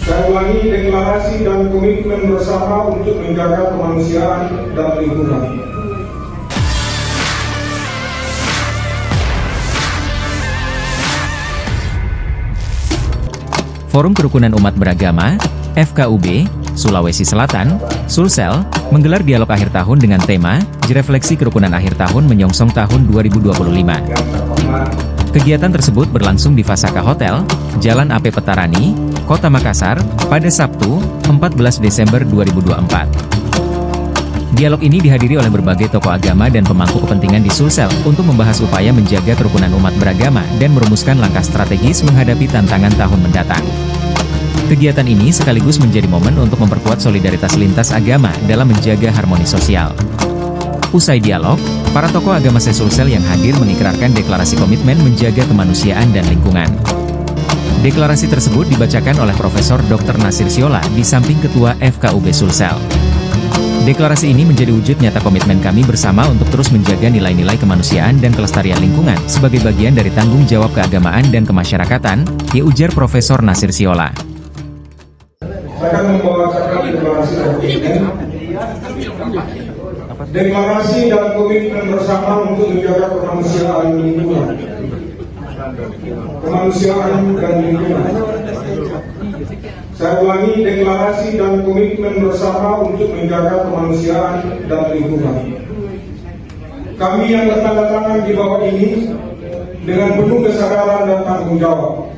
Saya ulangi, deklarasi dan komitmen bersama untuk menjaga kemanusiaan dan lingkungan. Forum Kerukunan Umat Beragama, FKUB, Sulawesi Selatan, Sulsel, menggelar dialog akhir tahun dengan tema, Refleksi Kerukunan Akhir Tahun Menyongsong Tahun 2025. Kegiatan tersebut berlangsung di Fasaka Hotel, Jalan AP Petarani, Kota Makassar, pada Sabtu, 14 Desember 2024. Dialog ini dihadiri oleh berbagai tokoh agama dan pemangku kepentingan di Sulsel untuk membahas upaya menjaga kerukunan umat beragama dan merumuskan langkah strategis menghadapi tantangan tahun mendatang. Kegiatan ini sekaligus menjadi momen untuk memperkuat solidaritas lintas agama dalam menjaga harmoni sosial. Usai dialog, para tokoh agama se-Sulsel yang hadir mengikrarkan deklarasi komitmen menjaga kemanusiaan dan lingkungan. Deklarasi tersebut dibacakan oleh Profesor Dr. Nasir Siola di samping Ketua FKUB Sulsel. Deklarasi ini menjadi wujud nyata komitmen kami bersama untuk terus menjaga nilai-nilai kemanusiaan dan kelestarian lingkungan sebagai bagian dari tanggung jawab keagamaan dan kemasyarakatan, ujar Profesor Nasir Siola. Saya akan membacakan deklarasi dan komitmen. Deklarasi dan komitmen bersama untuk menjaga kemanusiaan lingkungan. Kemanusiaan dan lingkungan. Saya ulangi, deklarasi dan komitmen bersama untuk menjaga kemanusiaan dan lingkungan. Kami yang bertanda tangan di bawah ini dengan penuh kesadaran dan tanggung jawab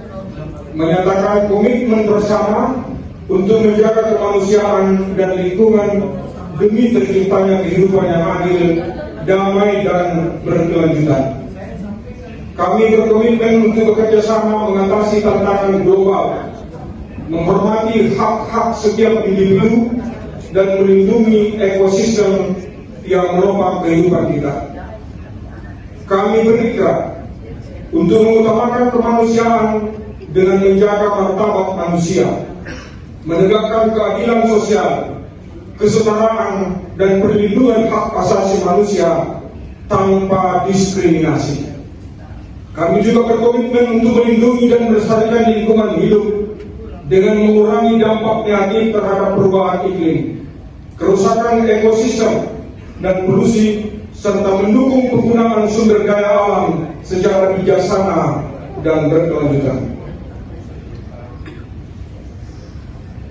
menyatakan komitmen bersama untuk menjaga kemanusiaan dan lingkungan demi terciptanya kehidupan yang adil, damai dan berkelanjutan. Kami berkomitmen untuk bekerjasama mengatasi tantangan global, menghormati hak-hak setiap individu dan melindungi ekosistem yang menopang kehidupan kita. Kami berikrar untuk mengutamakan kemanusiaan dengan menjaga martabat manusia, menegakkan keadilan sosial, kesetaraan dan perlindungan hak asasi manusia tanpa diskriminasi. Kami juga berkomitmen untuk melindungi dan melestarikan lingkungan hidup dengan mengurangi dampak negatif terhadap perubahan iklim, kerusakan ekosistem, dan polusi, serta mendukung penggunaan sumber daya alam secara bijaksana dan berkelanjutan.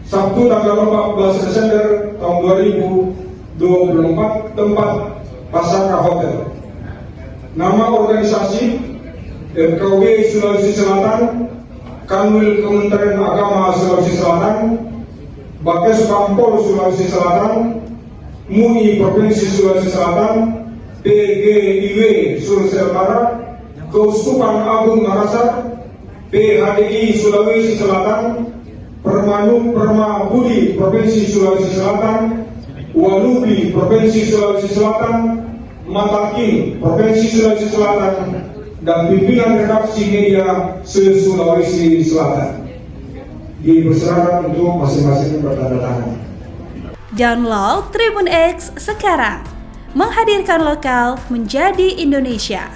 Sabtu tanggal 14 Desember tahun 2024, tempat Fasaka Hotel. Nama organisasi FKUB Sulawesi Selatan, Kanwil Kementerian Agama Sulawesi Selatan, Bakes Pampol Sulawesi Selatan, MUI Provinsi Sulawesi Selatan, PGIW Sulsel Barat, Keuskupan Agung Makassar, PHDI Sulawesi Selatan, Perma Budi Provinsi Sulawesi Selatan, Walubi Provinsi Sulawesi Selatan, Matakin Provinsi Sulawesi Selatan, dan pimpinan redaksi media se-Sulawesi Selatan. Dipersilakan untuk masing-masing bertanda tangan. Download Tribun X sekarang, menghadirkan lokal menjadi Indonesia.